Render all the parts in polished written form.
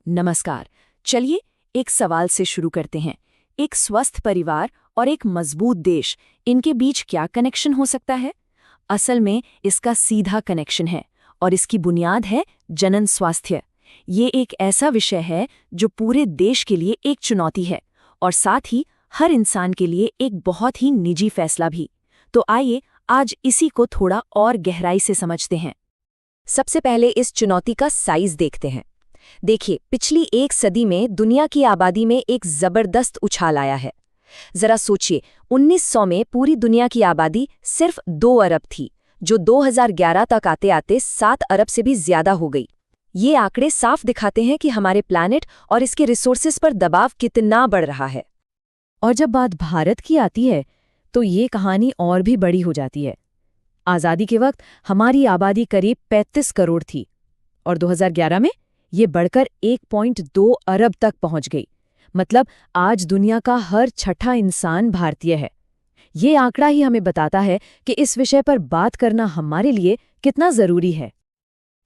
नमस्कार। चलिए एक सवाल से शुरू करते हैं। एक स्वस्थ परिवार और एक मजबूत देश, इनके बीच क्या कनेक्शन हो सकता है? असल में इसका सीधा कनेक्शन है और इसकी बुनियाद है जनन स्वास्थ्य। ये एक ऐसा विषय है जो पूरे देश के लिए एक चुनौती है और साथ ही हर इंसान के लिए एक बहुत ही निजी फैसला भी। तो आइए आज इसी को थोड़ा और गहराई से समझते हैं। सबसे पहले इस चुनौती का साइज देखते हैं। देखिए, पिछली एक सदी में दुनिया की आबादी में एक जबरदस्त उछाल आया है। जरा सोचिए, 1900 में पूरी दुनिया की आबादी सिर्फ 2 अरब थी, जो 2011 तक आते आते 7 अरब से भी ज्यादा हो गई। ये आंकड़े साफ दिखाते हैं कि हमारे प्लैनेट और इसके रिसोर्सेज पर दबाव कितना बढ़ रहा है। और जब बात भारत की आती है तो ये कहानी और भी बड़ी हो जाती है। आज़ादी के वक्त हमारी आबादी करीब 35 करोड़ थी और 2011 में ये बढ़कर 1.2 अरब तक पहुंच गई। मतलब आज दुनिया का हर छठा इंसान भारतीय है। ये आंकड़ा ही हमें बताता है कि इस विषय पर बात करना हमारे लिए कितना जरूरी है।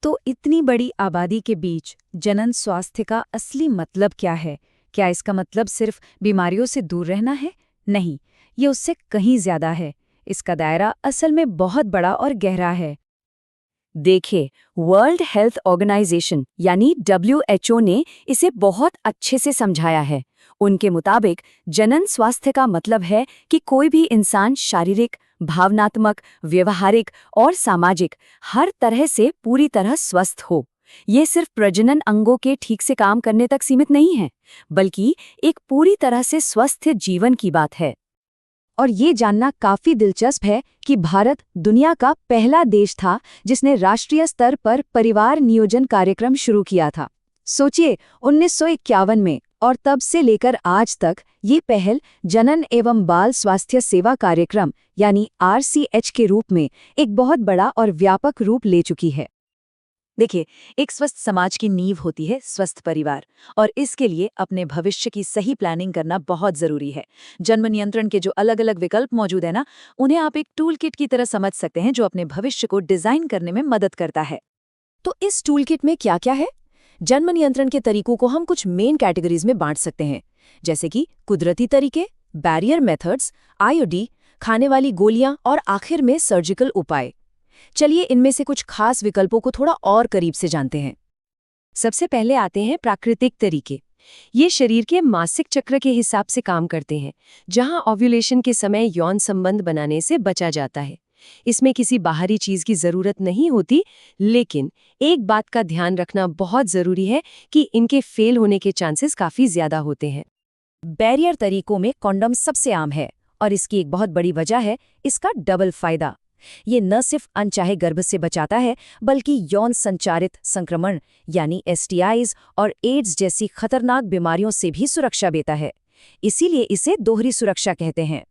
तो इतनी बड़ी आबादी के बीच जनन स्वास्थ्य का असली मतलब क्या है? क्या इसका मतलब सिर्फ बीमारियों से दूर रहना है? नहीं, ये उससे कहीं ज्यादा है। इसका दायरा असल में बहुत बड़ा और गहरा है। देखिए, वर्ल्ड हेल्थ ऑर्गेनाइजेशन यानी WHO ने इसे बहुत अच्छे से समझाया है। उनके मुताबिक जनन स्वास्थ्य का मतलब है कि कोई भी इंसान शारीरिक, भावनात्मक, व्यवहारिक और सामाजिक हर तरह से पूरी तरह स्वस्थ हो। ये सिर्फ प्रजनन अंगों के ठीक से काम करने तक सीमित नहीं है, बल्कि एक पूरी तरह से स्वस्थ जीवन की बात है। और ये जानना काफी दिलचस्प है कि भारत दुनिया का पहला देश था जिसने राष्ट्रीय स्तर पर परिवार नियोजन कार्यक्रम शुरू किया था। सोचिए, 1951 में, और तब से लेकर आज तक ये पहल जनन एवं बाल स्वास्थ्य सेवा कार्यक्रम यानी RCH के रूप में एक बहुत बड़ा और व्यापक रूप ले चुकी है। देखिए, एक स्वस्थ समाज की नींव होती है स्वस्थ परिवार, और इसके लिए अपने भविष्य की सही प्लानिंग करना बहुत जरूरी है। जन्म नियंत्रण के जो अलग अलग विकल्प मौजूद है ना, उन्हें आप एक टूल किट की तरह समझ सकते हैं जो अपने भविष्य को डिजाइन करने में मदद करता है। तो इस टूल किट में क्या क्या है? जन्म नियंत्रण के तरीकों को हम कुछ मेन कैटेगरीज में बांट सकते हैं, जैसे कि कुदरती तरीके, बैरियर मेथड्स, IUD, खाने वाली गोलियां और आखिर में सर्जिकल उपाय। चलिए इनमें से कुछ खास विकल्पों को थोड़ा और करीब से जानते हैं। सबसे पहले आते हैं प्राकृतिक तरीके। ये शरीर के मासिक चक्र के हिसाब से काम करते हैं, जहां ओव्यूलेशन के समय यौन संबंध बनाने से बचा जाता है। इसमें किसी बाहरी चीज की जरूरत नहीं होती, लेकिन एक बात का ध्यान रखना बहुत जरूरी है कि इनके फेल होने के चांसेस काफी ज्यादा होते हैं। बैरियर तरीकों में कॉन्डम सबसे आम है और इसकी एक बहुत बड़ी वजह है इसका डबल फायदा। ये न सिर्फ अनचाहे गर्भ से बचाता है, बल्कि यौन संचारित संक्रमण यानी STIs और एड्स जैसी खतरनाक बीमारियों से भी सुरक्षा देता है। इसीलिए इसे दोहरी सुरक्षा कहते हैं।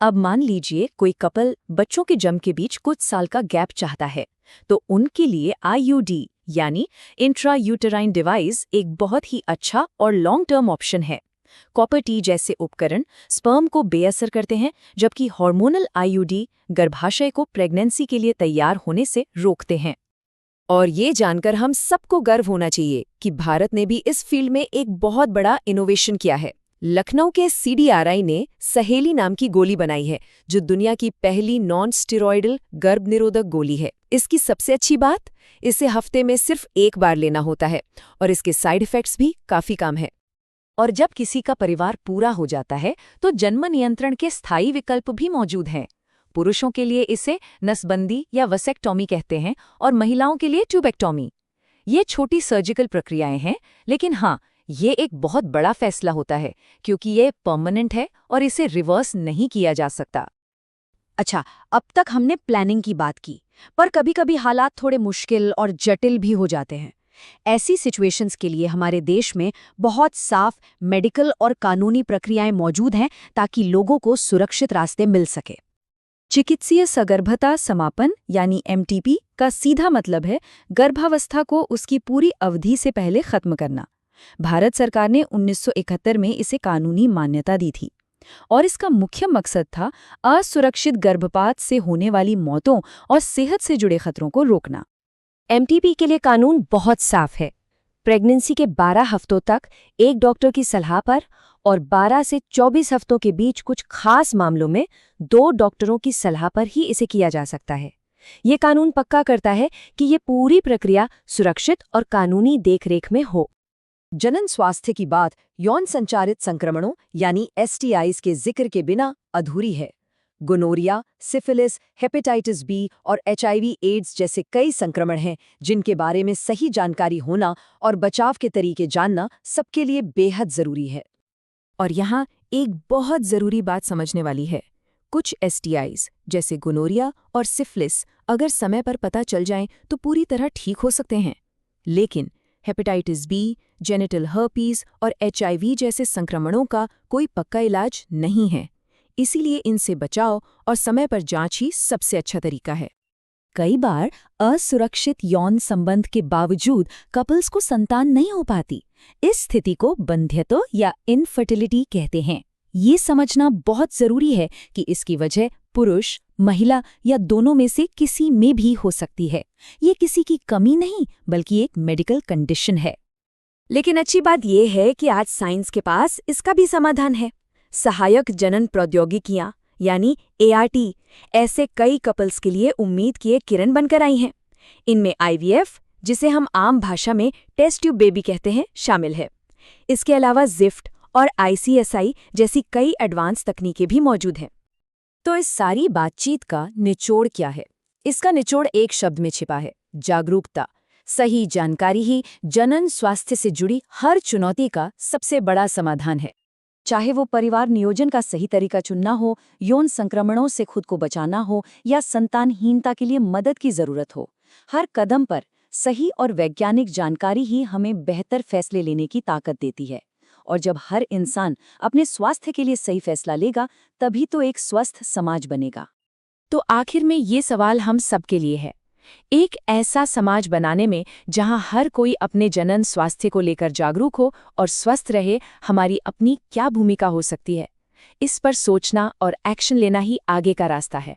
अब मान लीजिए कोई कपल बच्चों के जन्म के बीच कुछ साल का गैप चाहता है, तो उनके लिए IUD यानी इंट्रा-यूटेराइन डिवाइस एक बहुत ही अच्छा और लॉन्ग टर्म ऑप्शन है। कॉपर टी जैसे उपकरण स्पर्म को बेअसर करते हैं, जबकि हार्मोनल IUD गर्भाशय को प्रेगनेंसी के लिए तैयार होने से रोकते हैं। और ये जानकर हम सबको गर्व होना चाहिए कि भारत ने भी इस फील्ड में एक बहुत बड़ा इनोवेशन किया है। लखनऊ के CDRI ने सहेली नाम की गोली बनाई है, जो दुनिया की पहली नॉन स्टेरॉयडल गर्भ निरोधक गोली है। इसकी सबसे अच्छी बात, इसे हफ्ते में सिर्फ एक बार लेना होता है और इसके साइड इफेक्ट्स भी काफी कम है। और जब किसी का परिवार पूरा हो जाता है तो जन्म नियंत्रण के स्थायी विकल्प भी मौजूद हैं। पुरुषों के लिए इसे नसबंदी या वसेक्टॉमी कहते हैं और महिलाओं के लिए ट्यूबेक्टॉमी। ये छोटी सर्जिकल प्रक्रियाएं हैं, लेकिन हाँ, ये एक बहुत बड़ा फैसला होता है क्योंकि ये परमानेंट है और इसे रिवर्स नहीं किया जा सकता। अच्छा, अब तक हमने प्लानिंग की बात की, पर कभी-कभी हालात थोड़े मुश्किल और जटिल भी हो जाते हैं। ऐसी सिचुएशंस के लिए हमारे देश में बहुत साफ मेडिकल और कानूनी प्रक्रियाएं मौजूद हैं ताकि लोगों को सुरक्षित रास्ते मिल सके। चिकित्सीय सगर्भता समापन यानी MTP का सीधा मतलब है गर्भावस्था को उसकी पूरी अवधि से पहले खत्म करना। भारत सरकार ने 1971 में इसे कानूनी मान्यता दी थी और इसका मुख्य मकसद था असुरक्षित गर्भपात से होने वाली मौतों और सेहत से जुड़े खतरों को रोकना। MTP के लिए कानून बहुत साफ है। प्रेगनेंसी के 12 हफ्तों तक एक डॉक्टर की सलाह पर और 12 से 24 हफ्तों के बीच कुछ खास मामलों में 2 डॉक्टरों की सलाह पर ही इसे किया जा सकता है। ये कानून पक्का करता है कि ये पूरी प्रक्रिया सुरक्षित और कानूनी देखरेख में हो। जनन स्वास्थ्य की बात यौन संचारित संक्रमणों यानी STIs के जिक्र के बिना अधूरी है। गोनोरिया, सिफिलिस, हेपेटाइटिस बी और HIV एड्स जैसे कई संक्रमण हैं जिनके बारे में सही जानकारी होना और बचाव के तरीके जानना सबके लिए बेहद जरूरी है। और यहाँ एक बहुत ज़रूरी बात समझने वाली है। कुछ STIs जैसे गोनोरिया और सिफिलिस अगर समय पर पता चल जाएं तो पूरी तरह ठीक हो सकते हैं, लेकिन हेपेटाइटिस बी, जेनिटल हर्पीज और HIV जैसे संक्रमणों का कोई पक्का इलाज नहीं है। इसीलिए इनसे बचाव और समय पर जांच ही सबसे अच्छा तरीका है। कई बार असुरक्षित यौन संबंध के बावजूद कपल्स को संतान नहीं हो पाती। इस स्थिति को बंध्यत्व या इनफर्टिलिटी कहते हैं। ये समझना बहुत जरूरी है कि इसकी वजह पुरुष, महिला या दोनों में से किसी में भी हो सकती है। ये किसी की कमी नहीं बल्कि एक मेडिकल कंडीशन है। लेकिन अच्छी बात यह है कि आज साइंस के पास इसका भी समाधान है। सहायक जनन प्रौद्योगिकियां यानी ART ऐसे कई कपल्स के लिए उम्मीद की एक किरण बनकर आई हैं। इनमें IVF, जिसे हम आम भाषा में टेस्ट ट्यूब बेबी कहते हैं, शामिल है। इसके अलावा ZIFT और ICSI जैसी कई एडवांस तकनीकें भी मौजूद हैं। तो इस सारी बातचीत का निचोड़ क्या है? इसका निचोड़ एक शब्द में छिपा है: जागरूकता। सही जानकारी ही जनन स्वास्थ्य से जुड़ी हर चुनौती का सबसे बड़ा समाधान है। चाहे वो परिवार नियोजन का सही तरीका चुनना हो, यौन संक्रमणों से खुद को बचाना हो या संतानहीनता के लिए मदद की जरूरत हो, हर कदम पर सही और वैज्ञानिक जानकारी ही हमें बेहतर फैसले लेने की ताकत देती है। और जब हर इंसान अपने स्वास्थ्य के लिए सही फैसला लेगा, तभी तो एक स्वस्थ समाज बनेगा। तो आखिर में ये सवाल हम सबके लिए है, एक ऐसा समाज बनाने में जहां हर कोई अपने जनन स्वास्थ्य को लेकर जागरूक हो और स्वस्थ रहे, हमारी अपनी क्या भूमिका हो सकती है? इस पर सोचना और एक्शन लेना ही आगे का रास्ता है।